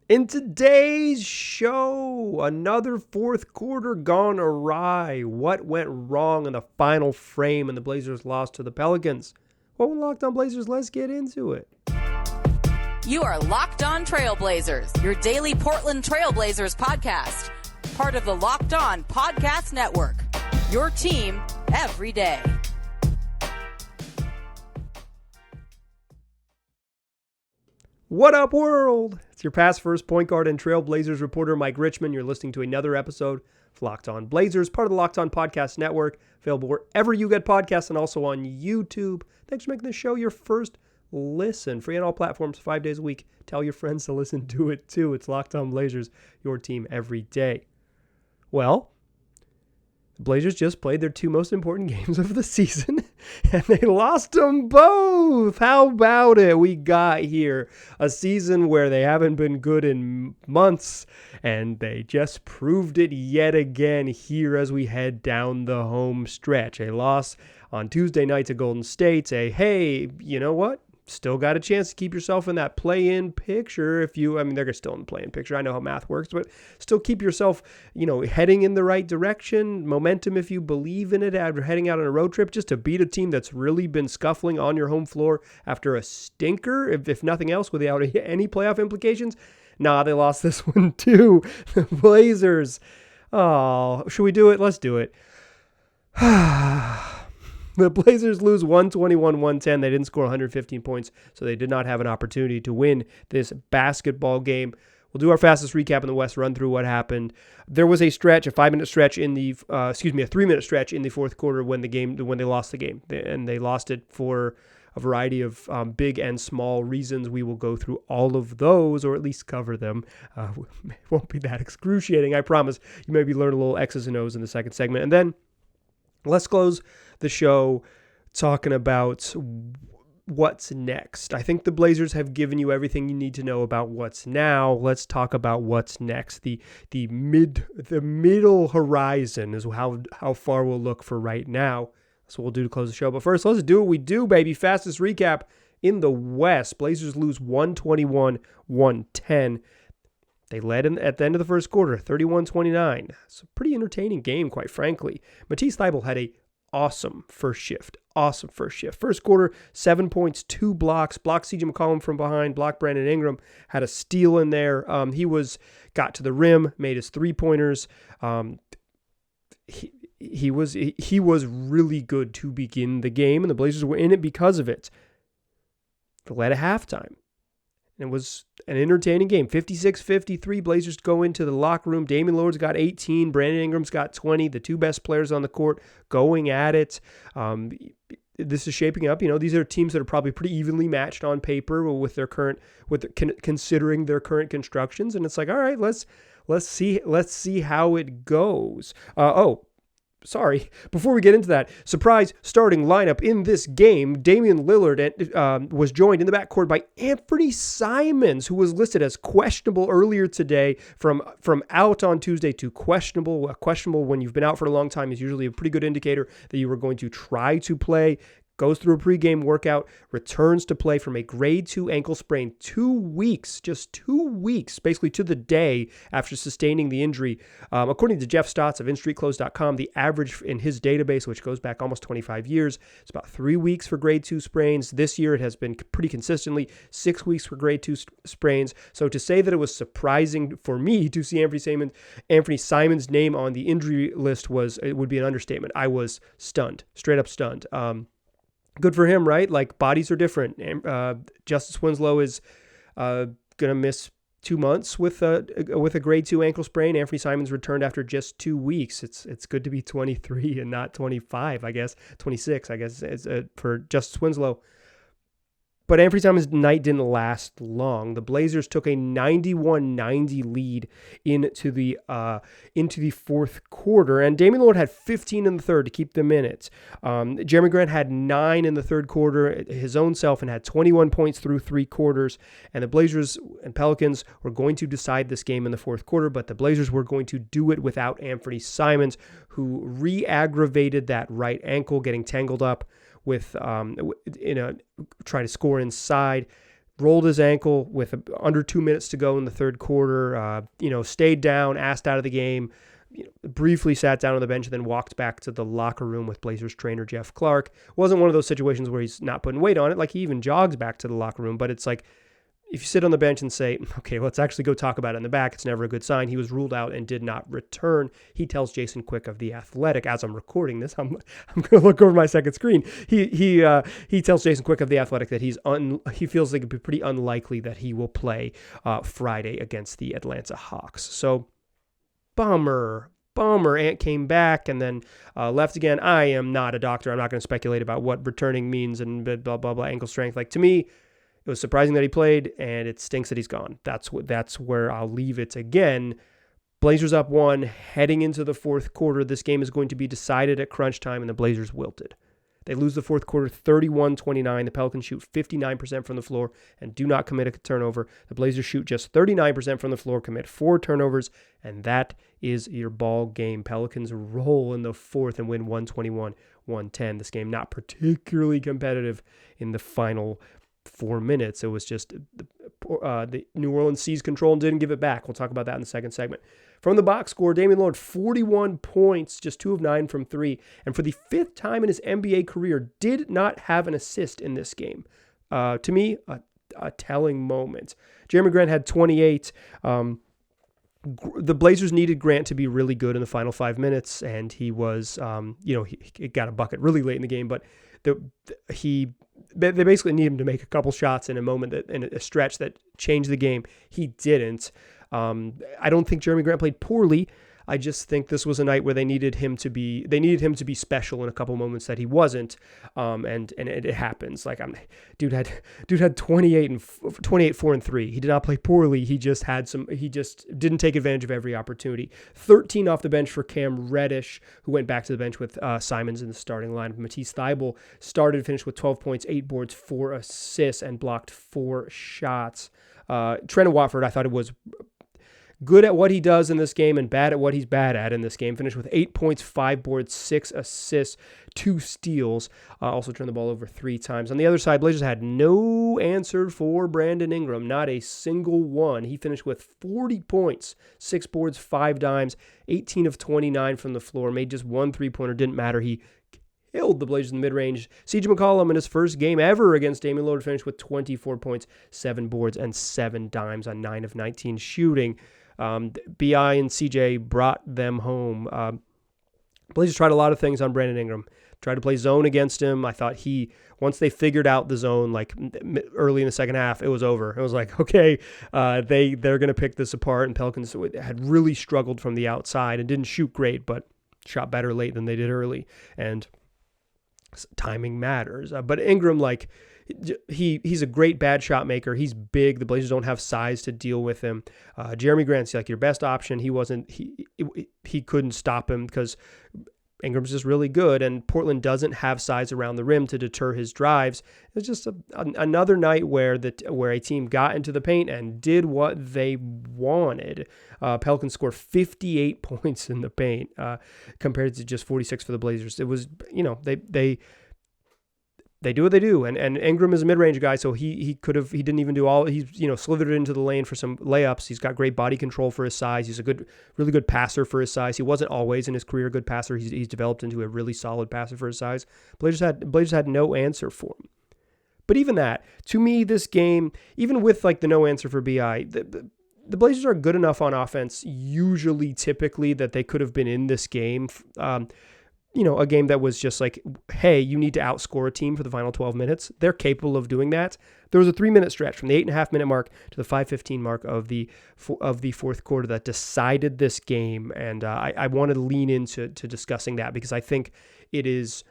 In today's show, another fourth quarter gone awry. What went wrong in the final frame and the Blazers lost to the Pelicans? Well, we're Locked On Blazers. Let's get into it. You are Locked On Trailblazers, your daily Portland Trailblazers podcast. Part of the Locked On Podcast Network, your team every day. What up, world? It's your past first point guard and Trailblazers reporter, Mike Richmond. You're listening to another episode of Locked On Blazers, part of the Locked On Podcast Network, available wherever you get podcasts and also on YouTube. Thanks for making this show your first listen. Free on all platforms, 5 days a week. Tell your friends to listen to it too. It's Locked On Blazers, your team every day. Well, the Blazers just played their two most important games of the season, and they lost them both. How about it? We got here a season where they haven't been good in months, and they just proved it yet again here as we head down the home stretch. A loss on Tuesday night to Golden State. Hey, you know what? Still got a chance to keep yourself in that play-in picture they're still in the play-in picture. I know how math works, but still keep yourself, heading in the right direction. Momentum if you believe in it after heading out on a road trip just to beat a team that's really been scuffling on your home floor after a stinker, if nothing else, without any playoff implications. Nah, they lost this one too. The Blazers. Oh, should we do it? Let's do it. The Blazers lose 121-110. They didn't score 115 points, so they did not have an opportunity to win this basketball game. We'll do our fastest recap in the West, run through what happened. There was a 3-minute stretch in the fourth quarter when they lost the game, and they lost it for a variety of big and small reasons. We will go through all of those, or at least cover them. It won't be that excruciating, I promise. You maybe learn a little X's and O's in the second segment, and then let's close the show talking about what's next. I think the Blazers have given you everything you need to know about what's now. Let's talk about what's next. The middle horizon is how far we'll look for right now. That's what we'll do to close the show. But first, let's do what we do, baby. Fastest recap in the West. Blazers lose 121-110. They led at the end of the first quarter, 31-29. It's a pretty entertaining game, quite frankly. Matisse Thybulle had a awesome first shift. First quarter, 7 points, 2 blocks. Blocked C.J. McCollum from behind. Blocked Brandon Ingram. Had a steal in there. He got to the rim, made his 3-pointers. He was really good to begin the game, and the Blazers were in it because of it. They led at halftime. It was an entertaining game. 56-53, Blazers go into the locker room. Damian Lillard's got 18. Brandon Ingram's got 20. The two best players on the court going at it. This is shaping up. These are teams that are probably pretty evenly matched on paper considering their current constructions. And it's like, all right, let's see how it goes. Before we get into that, surprise starting lineup in this game, Damian Lillard was joined in the backcourt by Anthony Simons, who was listed as questionable earlier today, from out on Tuesday to questionable. Questionable when you've been out for a long time is usually a pretty good indicator that you were going to try to play. Goes through a pregame workout, returns to play from a grade 2 ankle sprain. 2 weeks, just 2 weeks, basically to the day after sustaining the injury. According to Jeff Stotts of InStreetClothes.com, the average in his database, which goes back almost 25 years, is about 3 weeks for grade 2 sprains. This year it has been pretty consistently 6 weeks for grade 2 sprains. So to say that it was surprising for me to see Anthony Simons' name on the injury list would be an understatement. I was stunned, straight up stunned. Good for him, right? Like, bodies are different. Justice Winslow is going to miss 2 months with a grade 2 ankle sprain. Anthony Simons returned after just 2 weeks. It's good to be 23 and not 25, I guess. 26, I guess, for Justice Winslow. But Anthony Simons' night didn't last long. The Blazers took a 91-90 lead into the fourth quarter, and Damian Lillard had 15 in the third to keep them in it. Jeremy Grant had 9 in the third quarter, his own self, and had 21 points through 3 quarters. And the Blazers and Pelicans were going to decide this game in the fourth quarter, but the Blazers were going to do it without Anthony Simons, who re-aggravated that right ankle, getting tangled up with trying to score inside. rolled his ankle with under 2 minutes to go in the third quarter, stayed down, asked out of the game, briefly sat down on the bench and then walked back to the locker room with Blazers trainer Jeff Clark. Wasn't one of those situations where he's not putting weight on it. Like, he even jogs back to the locker room, but it's like, if you sit on the bench and say, okay, let's actually go talk about it in the back, it's never a good sign. He was ruled out and did not return. He tells Jason Quick of The Athletic, as I'm recording this, I'm going to look over my second screen. He tells Jason Quick of The Athletic that he feels like it'd be pretty unlikely that he will play Friday against the Atlanta Hawks. So, bummer. Ant came back and then left again. I am not a doctor. I'm not going to speculate about what returning means and blah, blah, blah, ankle strength. Like, to me, it was surprising that he played, and it stinks that he's gone. That's where I'll leave it. Again, Blazers up 1, heading into the fourth quarter. This game is going to be decided at crunch time, and the Blazers wilted. They lose the fourth quarter 31-29. The Pelicans shoot 59% from the floor and do not commit a turnover. The Blazers shoot just 39% from the floor, commit 4 turnovers, and that is your ball game. Pelicans roll in the fourth and win 121-110. This game not particularly competitive in the final 4 minutes. It was just the New Orleans seized control and didn't give it back. We'll talk about that in the second segment. From the box score, Damian Lillard, 41 points, just 2 of 9 from 3, and for the 5th time in his NBA career, did not have an assist in this game. To me, a telling moment. Jeremy Grant had 28. The Blazers needed Grant to be really good in the final 5 minutes, and he was, he got a bucket really late in the game, but they basically need him to make a couple shots in a stretch that changed the game. He didn't. I don't think Jeremy Grant played poorly. I just think this was a night where they needed him to be special in a couple moments that he wasn't. And it happens. Like, dude had 28, 4 and 3. He did not play poorly. He just didn't take advantage of every opportunity. 13 off the bench for Cam Reddish, who went back to the bench with Simons in the starting lineup. Matisse Thybulle finished with 12 points, 8 boards, 4 assists, and blocked 4 shots. Trendon Watford, I thought it was good at what he does in this game and bad at what he's bad at in this game. Finished with 8 points, 5 boards, 6 assists, 2 steals. Also turned the ball over 3 times. On the other side, Blazers had no answer for Brandon Ingram, not a single one. He finished with 40 points, 6 boards, 5 dimes, 18 of 29 from the floor, made just 1 3-pointer, didn't matter. He killed the Blazers in the mid-range. CJ McCollum in his first game ever against Damian Lillard finished with 24 points, 7 boards, and 7 dimes on 9 of 19 shooting. BI and CJ brought them home. Blazers tried a lot of things on Brandon Ingram. Tried to play zone against him. I thought once they figured out the zone, like early in the second half, it was over. It was like, okay, they're going to pick this apart. And Pelicans had really struggled from the outside and didn't shoot great, but shot better late than they did early. And timing matters. But Ingram, he's a great bad shot maker. He's big. The Blazers don't have size to deal with him. Jeremy Grant's like your best option. He couldn't stop him because Ingram's just really good, and Portland doesn't have size around the rim to deter his drives. It's just another night where a team got into the paint and did what they wanted. Pelicans scored 58 points in the paint compared to just 46 for the Blazers. It was, they do what they do, and Ingram is a mid-range guy, so he didn't even do all. He's slithered into the lane for some layups. He's got great body control for his size. He's a really good passer for his size. He wasn't always in his career a good passer. He's developed into a really solid passer for his size. Blazers had no answer for him. But even that, to me, this game, even with the no answer for BI, the Blazers are good enough on offense, typically, that they could have been in this game. A game that was just like, hey, you need to outscore a team for the final 12 minutes. They're capable of doing that. There was a 3-minute stretch from the 8.5-minute mark to the 5:15 mark of the fourth quarter that decided this game. And I wanted to lean into discussing that because I think it is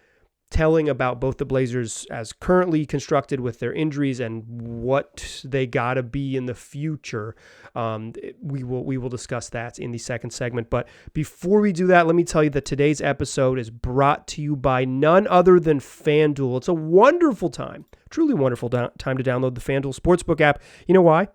telling about both the Blazers as currently constructed with their injuries and what they gotta be in the future. We will discuss that in the second segment. But before we do that, let me tell you that today's episode is brought to you by none other than FanDuel. It's a wonderful time, truly wonderful time to download the FanDuel Sportsbook app. You know why?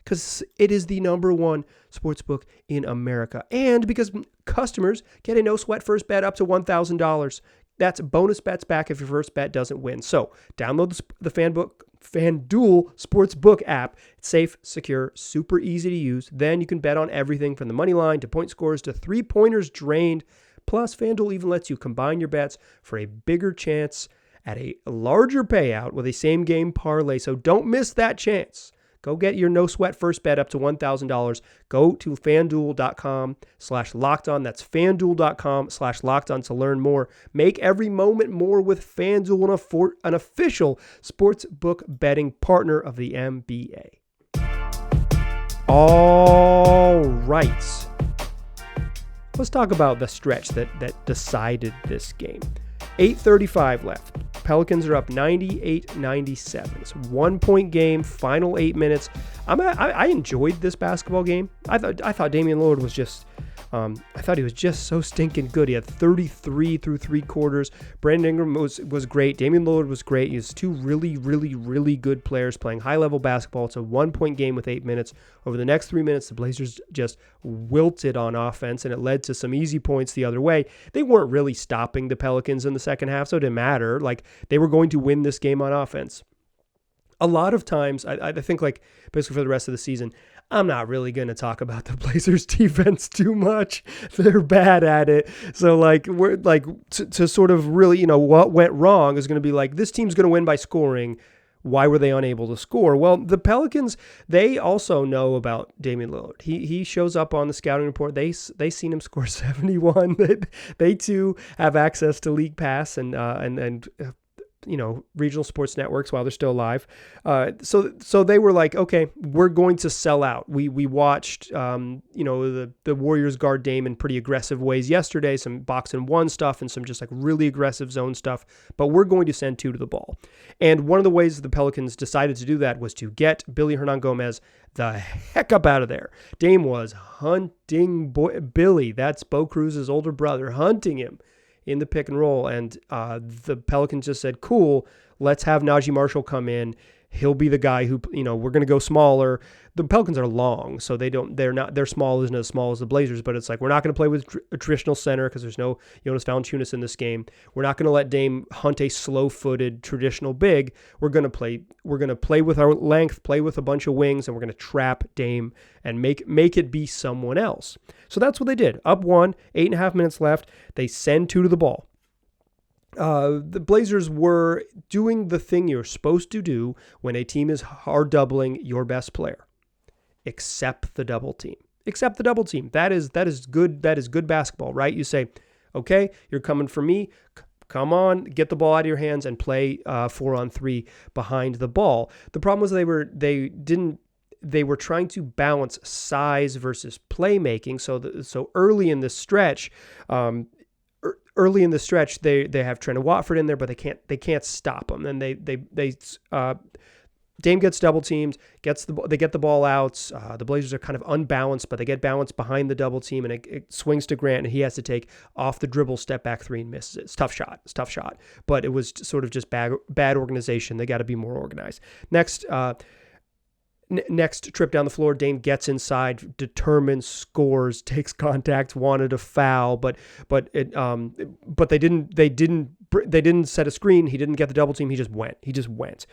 Because it is the #1 sportsbook in America. And because customers get a no-sweat first bet up to $1,000. That's bonus bets back if your first bet doesn't win. So download the FanDuel Sportsbook app. It's safe, secure, super easy to use. Then you can bet on everything from the money line to point scores to three-pointers drained. Plus, FanDuel even lets you combine your bets for a bigger chance at a larger payout with a same-game parlay. So don't miss that chance. Go get your no-sweat first bet up to $1,000. Go to FanDuel.com/lockedon. That's FanDuel.com/lockedon to learn more. Make every moment more with FanDuel, an official sportsbook betting partner of the NBA. All right. Let's talk about the stretch that decided this game. 8:35 left. Pelicans are up 98-97. It's a 1-point game, final 8 minutes. I enjoyed this basketball game. I thought Damian Lillard was just he was just so stinking good. He had 33 through 3 quarters. Brandon Ingram was great. Damian Lillard was great. He was two really, really, really good players playing high-level basketball. It's a 1-point game with 8 minutes. Over the next 3 minutes, the Blazers just wilted on offense, and it led to some easy points the other way. They weren't really stopping the Pelicans in the second half, so it didn't matter. Like, they were going to win this game on offense. A lot of times, I think, like, basically for the rest of the season, I'm not really going to talk about the Blazers defense too much. They're bad at it. So, like, we're like to sort of really, what went wrong is going to be like, this team's going to win by scoring. Why were they unable to score? Well, the Pelicans, they also know about Damian Lillard. He shows up on the scouting report. They seen him score 71. They too have access to League Pass and regional sports networks while they're still alive. So they were like, okay, we're going to sell out. We watched, the Warriors guard Dame in pretty aggressive ways yesterday, some box and one stuff and some just like really aggressive zone stuff, but we're going to send 2 to the ball. And one of the ways the Pelicans decided to do that was to get Billy Hernangomez the heck up out of there. Dame was hunting Billy. That's Bo Cruz's older brother, hunting him in the pick and roll, and the Pelicans just said, cool, let's have Najee Marshall come in. He'll be the guy who, we're going to go smaller. The Pelicans are long, so their small isn't as small as the Blazers, but it's like, we're not going to play with a traditional center because there's no Jonas Valanciunas in this game. We're not going to let Dame hunt a slow-footed traditional big. We're going to play with our length, play with a bunch of wings, and we're going to trap Dame and make it be someone else. So that's what they did. Up 1, 8.5 minutes left. They send 2 to the ball. The Blazers were doing the thing you're supposed to do when a team is hard doubling your best player. Accept the double team. Accept the double team. That is good. That is good basketball, right? You say, okay, you're coming for me. Come on, get the ball out of your hands and play 4-on-3 behind the ball. The problem was they were trying to balance size versus playmaking. So early in the stretch. Early in the stretch, they have Trent Watford in there, but they can't stop them. And Dame gets double teamed, they get the ball out. The Blazers are kind of unbalanced, but they get balanced behind the double team, and it swings to Grant, and he has to take off the dribble, step back 3 and misses it. It's tough shot, but it was sort of just bad organization. They got to be more organized. Next trip down the floor, Dame gets inside, determines, scores, takes contact, wanted a foul, but they didn't set a screen. He didn't get the double team. He just went.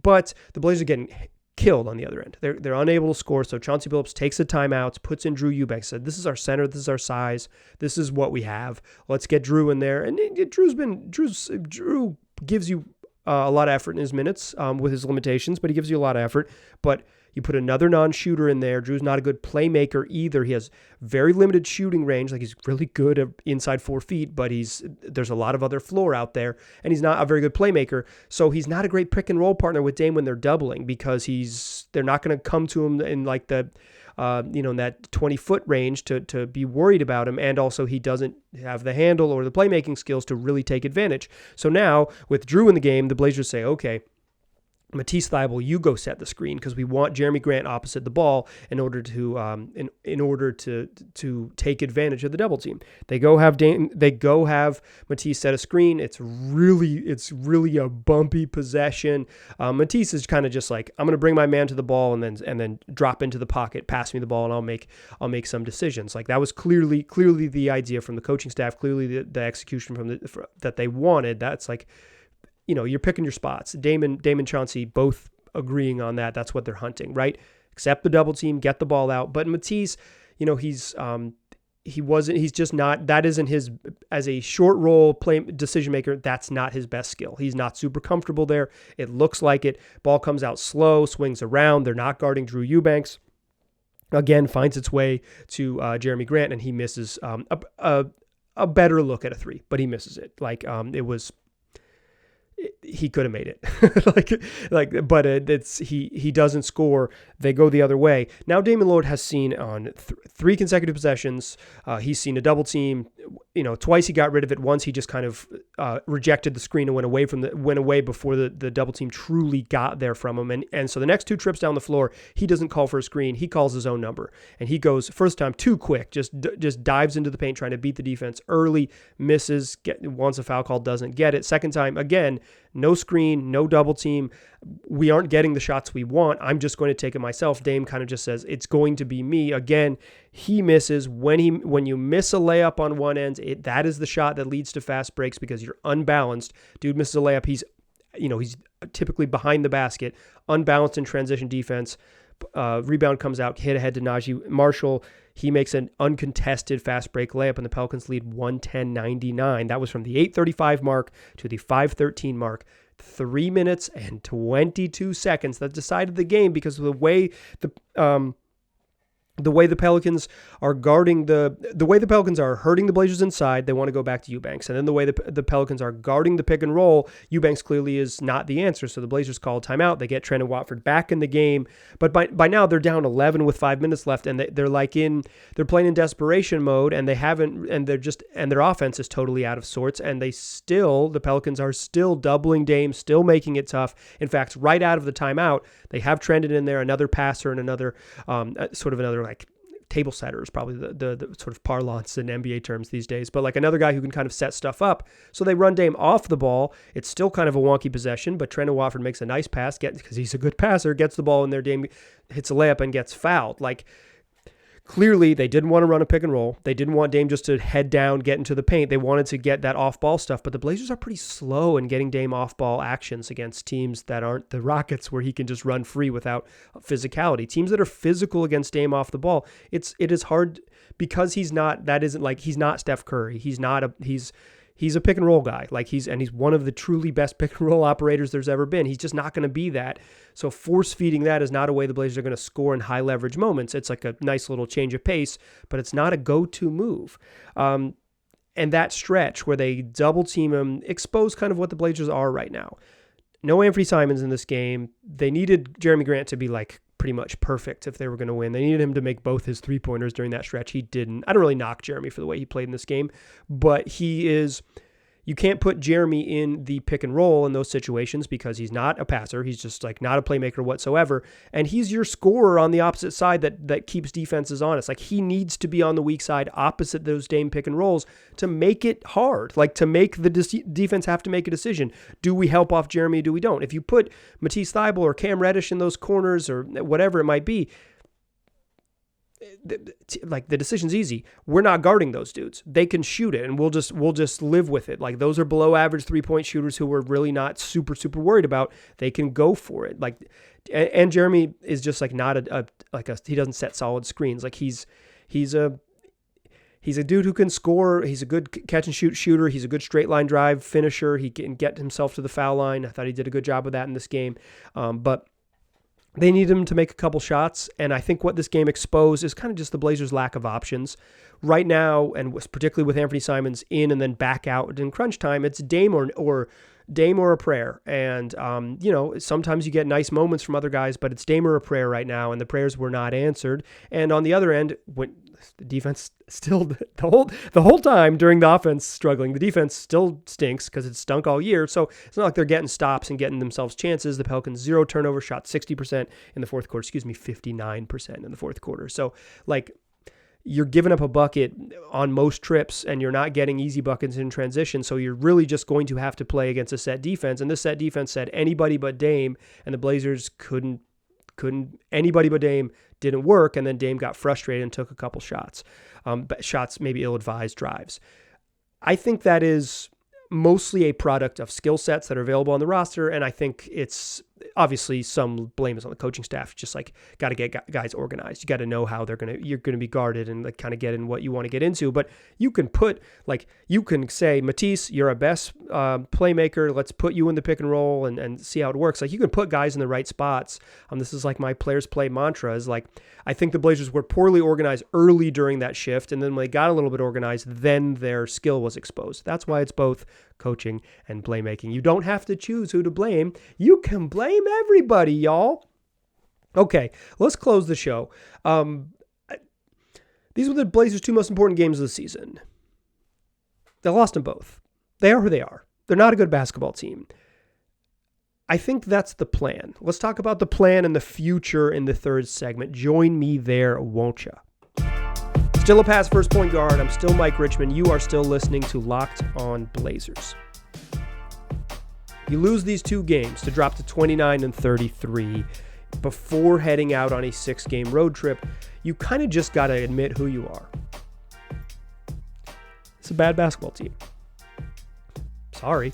But the Blazers are getting killed on the other end. They're unable to score. So Chauncey Billups takes a timeout, puts in Drew Eubanks, said, "This is our center. This is our size. This is what we have. Let's get Drew in there." And Drew gives you a lot of effort in his minutes with his limitations, but he gives you a lot of effort. But you put another non-shooter in there. Drew's not a good playmaker either. He has very limited shooting range. Like, he's really good at inside 4 feet, but there's a lot of other floor out there, and he's not a very good playmaker. So he's not a great pick and roll partner with Dame when they're doubling, because they're not going to come to him in like the in that 20-foot range to be worried about him. And also he doesn't have the handle or the playmaking skills to really take advantage. So now with Drew in the game, the Blazers say, okay, Matisse Thybulle, you go set the screen because we want Jeremy Grant opposite the ball in order to in order to take advantage of the double team. They go have Matisse set a screen. It's really a bumpy possession. Matisse is kind of just like, I'm going to bring my man to the ball and then drop into the pocket, pass me the ball, and I'll make some decisions. Like, that was clearly the idea from the coaching staff, clearly the execution that they wanted. That's like, you're picking your spots. Damon Chauncey both agreeing on that. That's what they're hunting, right? Accept the double team, get the ball out. But Matisse, he's just not, that isn't his, as a short roll play decision maker, that's not his best skill. He's not super comfortable there. It looks like it. Ball comes out slow, swings around. They're not guarding Drew Eubanks. Again, finds its way to Jeremy Grant, and he misses a better look at a three, but he misses it. Like, he could have made it. But he doesn't score. They go the other way. Now Damian Lillard has seen on three consecutive possessions. He's seen a double team. Twice he got rid of it. Once he just kind of rejected the screen and went away before the double team truly got there from him. And so the next two trips down the floor, he doesn't call for a screen. He calls his own number, and he goes first time too quick. Just dives into the paint trying to beat the defense early. Misses. Wants a foul call. Doesn't get it. Second time again. No screen, no double team. We aren't getting the shots we want. I'm just going to take it myself. Dame kind of just says, it's going to be me. Again, he misses. When you miss a layup on one end, that is the shot that leads to fast breaks because you're unbalanced. Dude misses a layup. He's typically behind the basket, unbalanced in transition defense. Rebound comes out, hit ahead to Najee Marshall. He makes an uncontested fast break layup, and the Pelicans lead 110-99. That was from the 8:35 mark to the 5:13 mark. 3 minutes and 22 seconds that decided the game because of the way the Pelicans are guarding the way the Pelicans are hurting the Blazers inside. They want to go back to Eubanks. And then the way the Pelicans are guarding the pick and roll, Eubanks clearly is not the answer. So the Blazers call a timeout. They get Trendon Watford back in the game. But by now they're down 11 with 5 minutes left, and they're playing in desperation mode, and their offense is totally out of sorts. And the Pelicans are still doubling Dame, still making it tough. In fact, right out of the timeout, they have Trendon in there, another passer and another like table setter is probably the sort of parlance in NBA terms these days, but like another guy who can kind of set stuff up. So they run Dame off the ball. It's still kind of a wonky possession, but Trendon Watford makes a nice pass, because he's a good passer, gets the ball in there. Dame hits a layup and gets fouled. Like, clearly, they didn't want to run a pick and roll. They didn't want Dame just to head down, get into the paint. They wanted to get that off-ball stuff, but the Blazers are pretty slow in getting Dame off-ball actions against teams that aren't the Rockets, where he can just run free without physicality. Teams that are physical against Dame off the ball, it is hard because he's not Steph Curry. He's a pick and roll guy. He's one of the truly best pick and roll operators there's ever been. He's just not going to be that. So force feeding that is not a way the Blazers are going to score in high leverage moments. It's like a nice little change of pace, but it's not a go-to move. And that stretch where they double team him exposed kind of what the Blazers are right now. No Anthony Simons in this game. They needed Jeremy Grant to be pretty much perfect if they were going to win. They needed him to make both his three-pointers during that stretch. He didn't. I don't really knock Jeremy for the way he played in this game, but you can't put Jeremy in the pick and roll in those situations because he's not a passer. He's just not a playmaker whatsoever. And he's your scorer on the opposite side that keeps defenses honest. He needs to be on the weak side opposite those Dame pick and rolls to make it hard, to make the defense have to make a decision. Do we help off Jeremy? Do we don't? If you put Matisse Thybulle or Cam Reddish in those corners or whatever it might be, the decision's easy. We're not guarding those dudes. They can shoot it, and we'll just live with it. Those are below average 3-point shooters who we're really not super worried about. They can go for it. And Jeremy is just not he doesn't set solid screens. He's a dude who can score. He's a good catch and shoot shooter. He's a good straight line drive finisher. He can get himself to the foul line. I thought he did a good job of that in this game. But they need him to make a couple shots, and I think what this game exposed is kind of just the Blazers' lack of options. Right now, and particularly with Anthony Simons in and then back out in crunch time, it's Dame or Dame or a prayer. And, sometimes you get nice moments from other guys, but it's Dame or a prayer right now, and the prayers were not answered. And on the other end, when the defense still, the whole time during the offense struggling, the defense still stinks because it's stunk all year. So it's not like they're getting stops and getting themselves chances. The Pelicans 0 turnover, shot 60% in the fourth quarter, 59% in the fourth quarter. So you're giving up a bucket on most trips and you're not getting easy buckets in transition. So you're really just going to have to play against a set defense. And this set defense said anybody but Dame, and the Blazers couldn't anybody but Dame didn't work. And then Dame got frustrated and took a couple shots, maybe ill-advised drives. I think that is mostly a product of skill sets that are available on the roster. And I think it's obviously some blame is on the coaching staff. Just got to get guys organized. You got to know how you're going to be guarded and kind of get in what you want to get into. But you can you can say, Matisse, you're a best playmaker. Let's put you in the pick and roll and see how it works. You can put guys in the right spots. This is my players play mantra is I think the Blazers were poorly organized early during that shift. And then when they got a little bit organized, then their skill was exposed. That's why it's both coaching and playmaking. You don't have to choose who to blame. You can blame everybody, y'all. Okay, let's close the show. These were the Blazers' two most important games of the season. They lost them both. They are who they are. They're not a good basketball team. I think that's the plan. Let's talk about the plan and the future in the third segment. Join me there, won't ya? Still a pass first point guard. I'm still Mike Richmond. You are still listening to Locked On Blazers. You lose these two games to drop to 29-33 before heading out on a 6-game road trip. You kind of just got to admit who you are. It's a bad basketball team. Sorry.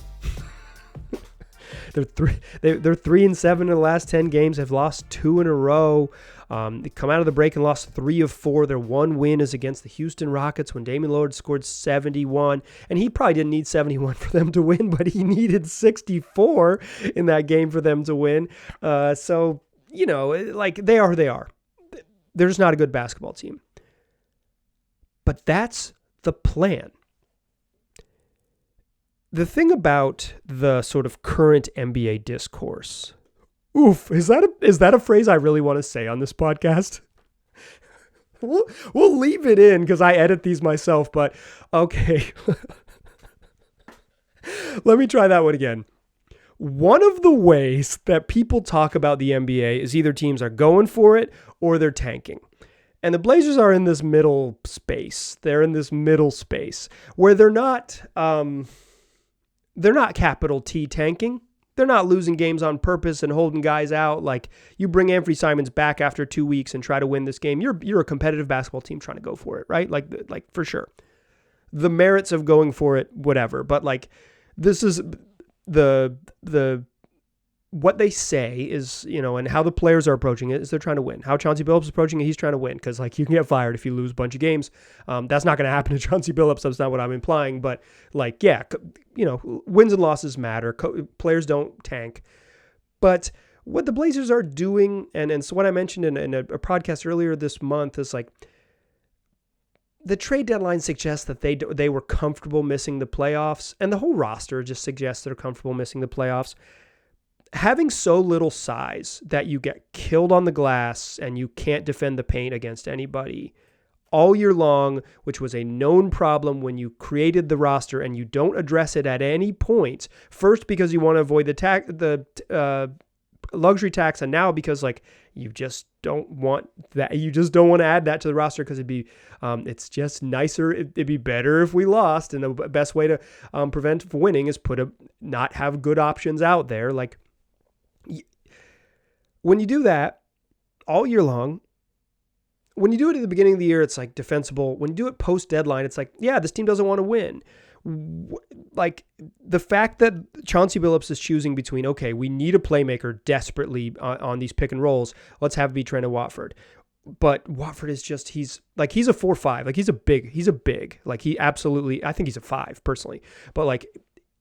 They're 3-7 in the last 10 games. They've lost 2 in a row. They come out of the break and lost 3 of 4. Their one win is against the Houston Rockets when Damian Lillard scored 71. And he probably didn't need 71 for them to win, but he needed 64 in that game for them to win. They are who they are. They're just not a good basketball team. But that's the plan. The thing about the sort of current NBA discourse, is that a phrase I really want to say on this podcast? We'll leave it in because I edit these myself, but okay. Let me try that one again. One of the ways that people talk about the NBA is either teams are going for it or they're tanking. And the Blazers are in this middle space. They're in this middle space where they're not capital T tanking. They're not losing games on purpose and holding guys out. You bring Anthony Simons back after 2 weeks and try to win this game. You're a competitive basketball team trying to go for it, right? Like for sure. The merits of going for it, whatever. But this is the what they say is, and how the players are approaching it is they're trying to win. How Chauncey Billups is approaching it, he's trying to win because you can get fired if you lose a bunch of games. That's not going to happen to Chauncey Billups. That's not what I'm implying. But wins and losses matter. Players don't tank. But what the Blazers are doing, and so what I mentioned in a podcast earlier this month is the trade deadline suggests that they were comfortable missing the playoffs, and the whole roster just suggests they're comfortable missing the playoffs. Having so little size that you get killed on the glass and you can't defend the paint against anybody all year long, which was a known problem when you created the roster, and you don't address it at any point. First, because you want to avoid the luxury tax, and now because you just don't want that. You just don't want to add that to the roster because it's just nicer. It'd be better if we lost, and the best way to prevent winning is not have good options out there. When you do that all year long, when you do it at the beginning of the year, it's defensible. When you do it post-deadline, it's this team doesn't want to win. The fact that Chauncey Billups is choosing between, okay, we need a playmaker desperately on these pick and rolls. Let's have it be Trent Watford. But Watford is just, he's a 4-5. He's a big. He absolutely, I think he's a 5 personally. But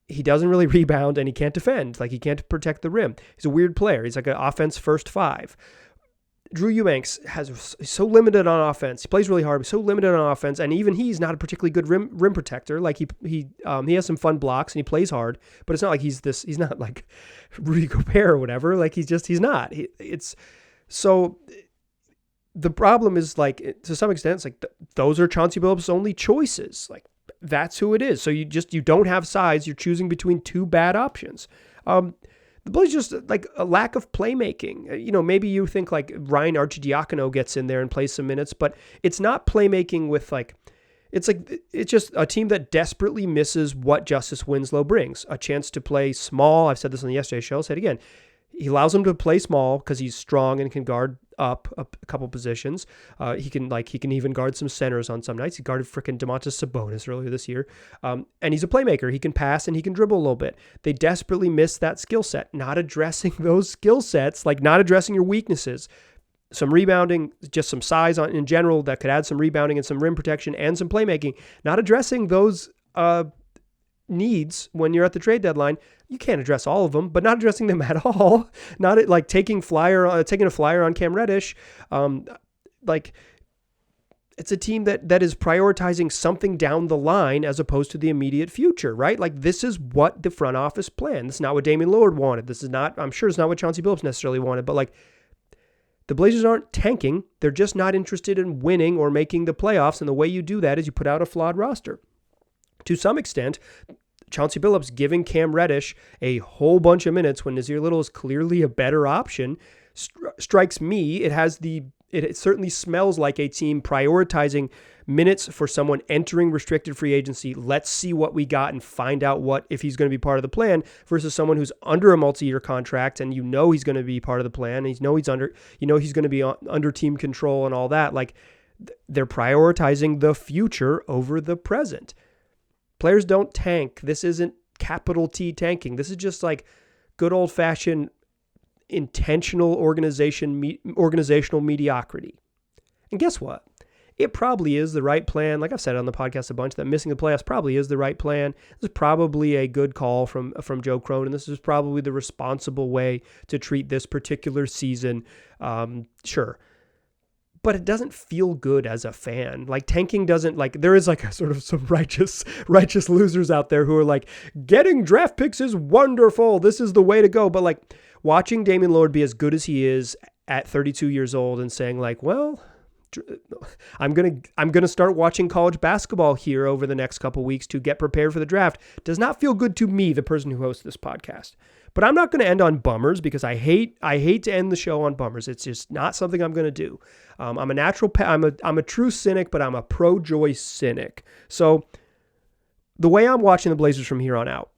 he doesn't really rebound and he can't defend. He can't protect the rim. He's a weird player. He's an offense first 5. Drew Eubanks is so limited on offense. He plays really hard, but so limited on offense, and even he's not a particularly good rim protector. Like he has some fun blocks and he plays hard, but it's not like he's not like Rudy Gobert or whatever. Like he's not. So the problem is, like, to some extent, it's like those are Chauncey Billups' only choices. Like that's who it is. So you don't have size. You're choosing between two bad options. The Blazers just like a lack of playmaking. Maybe you think like Ryan Arcidiacono gets in there and plays some minutes, but it's not playmaking with it's just a team that desperately misses what Justice Winslow brings. A chance to play small. I've said this on the yesterday's show. I'll say it again. He allows him to play small because he's strong and can guard up a couple positions. He can even guard some centers on some nights. He guarded frickin' Domantas Sabonis earlier this year. And he's a playmaker. He can pass and he can dribble a little bit. They desperately miss that skill set. Not addressing those skill sets, like not addressing your weaknesses. Some rebounding, just some size in general that could add some rebounding and some rim protection and some playmaking. Not addressing those needs when you're at the trade deadline. You can't address all of them, but not addressing them at all. Not like taking a flyer on Cam Reddish. It's a team that is prioritizing something down the line as opposed to the immediate future, right? Like this is what the front office planned. This is not what Damian Lillard wanted. I'm sure it's not what Chauncey Billups necessarily wanted, but like the Blazers aren't tanking. They're just not interested in winning or making the playoffs. And the way you do that is you put out a flawed roster. To some extent, Chauncey Billups giving Cam Reddish a whole bunch of minutes when Nasir Little is clearly a better option strikes me. It certainly smells like a team prioritizing minutes for someone entering restricted free agency. Let's see what we got and find out if he's going to be part of the plan versus someone who's under a multi-year contract and he's going to be part of the plan. And he's going to be under team control and all that. Like they're prioritizing the future over the present. Players don't tank. This isn't capital T tanking. This is just like good old-fashioned intentional organizational mediocrity. And guess what? It probably is the right plan. Like I've said on the podcast a bunch, that missing the playoffs probably is the right plan. This is probably a good call from Joe Cronin. This is probably the responsible way to treat this particular season. Sure. But it doesn't feel good as a fan. Like tanking doesn't, like there is like a sort of some righteous losers out there who are like, getting draft picks is wonderful. This is the way to go. But like watching Damian Lillard be as good as he is at 32 years old and saying like, well, I'm going to start watching college basketball here over the next couple weeks to get prepared for the draft does not feel good to me, the person who hosts this podcast. But I'm not going to end on bummers because I hate to end the show on bummers. It's just not something I'm going to do. I'm a true cynic, but I'm a pro-Joy cynic. So the way I'm watching the Blazers from here on out,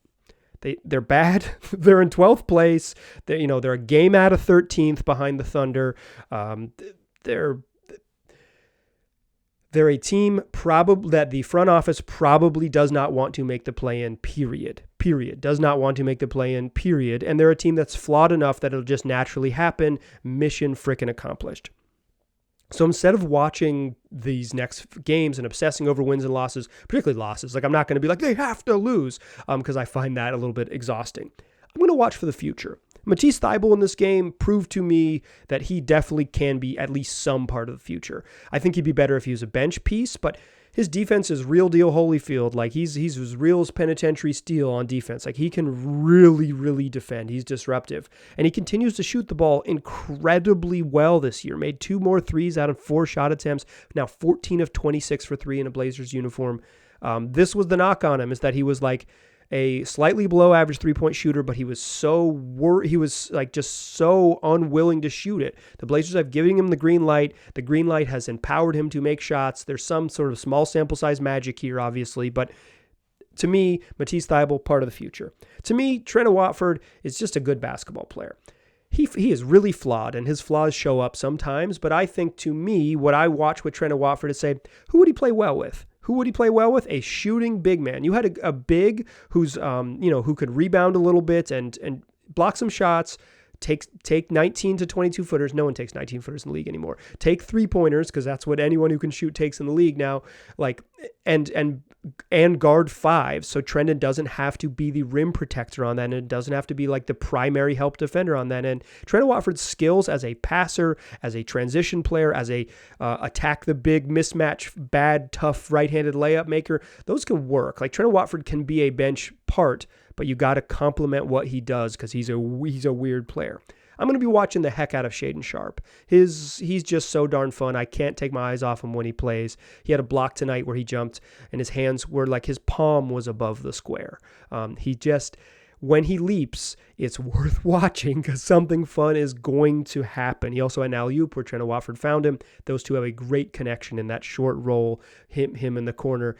they're bad. They're in 12th place. They're a game out of 13th behind the Thunder. They're a team probably that the front office probably does not want to make the play-in, period. Does not want to make the play-in, period. And they're a team that's flawed enough that it'll just naturally happen. Mission frickin' accomplished. So instead of watching these next games and obsessing over wins and losses, particularly losses, like I'm not going to be like, they have to lose, because I find that a little bit exhausting. I'm going to watch for the future. Matisse Thybulle in this game proved to me that he definitely can be at least some part of the future. I think he'd be better if he was a bench piece, but his defense is real deal Holyfield. Like he's as real as Penitentiary Steel on defense. Like he can really, really defend. He's disruptive. And he continues to shoot the ball incredibly well this year. Made 2 more threes out of 4 shot attempts. Now 14 of 26 for 3 in a Blazers uniform. This was the knock on him, is that he was like a slightly below average 3-point shooter, but he was so unwilling to shoot it. The Blazers have given him the green light. The green light has empowered him to make shots. There's some sort of small sample size magic here, obviously, but to me, Matisse Thybulle, part of the future. To me, Trent Watford is just a good basketball player. He is really flawed, and his flaws show up sometimes, but I think, to me, what I watch with Trent Watford is say, who would he play well with? Who would he play well with? A shooting big man. You had a big who's who could rebound a little bit and block some shots, take 19 to 22 footers. No one takes 19 footers in the league anymore. Take 3-pointers, because that's what anyone who can shoot takes in the league now. Like and and guard 5. So Trendon doesn't have to be the rim protector on that end. It doesn't have to be like the primary help defender on that end. Trendon Watford's skills as a passer, as a transition player, as a attack the big mismatch, bad, tough right-handed layup maker, those can work. Like Trendon Watford can be a bench part, but you got to complement what he does because he's a weird player. I'm going to be watching the heck out of Shaedon Sharpe. He's just so darn fun. I can't take my eyes off him when he plays. He had a block tonight where he jumped and his hands were like his palm was above the square. When he leaps, it's worth watching because something fun is going to happen. He also had an alley-oop where Trendon Watford found him. Those two have a great connection in that short roll, him in the corner.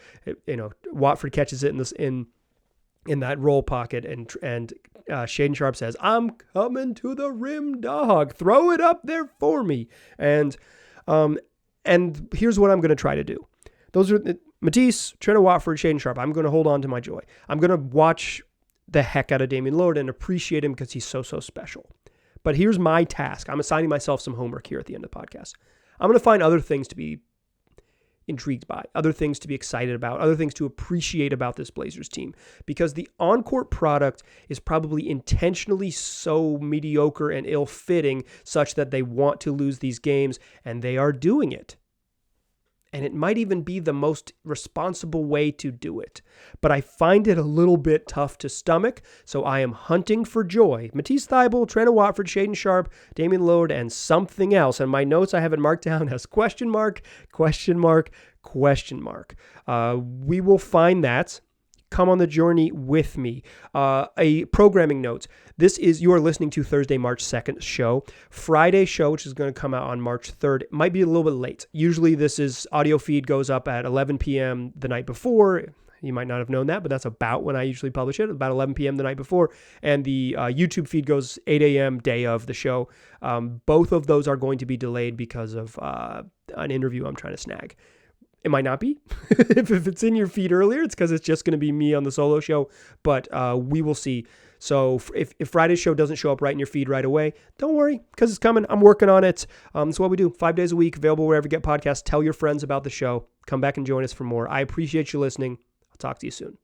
Watford catches it in that roll pocket, and Shaedon Sharpe says, "I'm coming to the rim, dog. Throw it up there for me." And here's what I'm going to try to do. Those are Matisse, Trendon Watford, Shaedon Sharpe. I'm going to hold on to my joy. I'm going to watch the heck out of Damian Lillard and appreciate him because he's so special. But here's my task. I'm assigning myself some homework here at the end of the podcast. I'm going to find other things to be intrigued by, other things to be excited about, other things to appreciate about this Blazers team, because the on-court product is probably intentionally so mediocre and ill-fitting such that they want to lose these games, and they are doing it. And it might even be the most responsible way to do it. But I find it a little bit tough to stomach, so I am hunting for joy. Matisse Thybulle, Trendon Watford, Shaedon Sharpe, Damian Lillard, and something else. And my notes I have it marked down as question mark, question mark, question mark. We will find that. Come on the journey with me. A programming note. You are listening to Thursday, March 2nd show. Friday show, which is going to come out on March 3rd, might be a little bit late. Usually audio feed goes up at 11 p.m. the night before. You might not have known that, but that's about when I usually publish it, about 11 p.m. the night before. And the YouTube feed goes 8 a.m. day of the show. Both of those are going to be delayed because of an interview I'm trying to snag. It might not be. if it's in your feed earlier, it's because it's just going to be me on the solo show, but we will see. So if Friday's show doesn't show up right in your feed right away, don't worry, because it's coming. I'm working on it. That's what we do. 5 days a week, available wherever you get podcasts. Tell your friends about the show. Come back and join us for more. I appreciate you listening. I'll talk to you soon.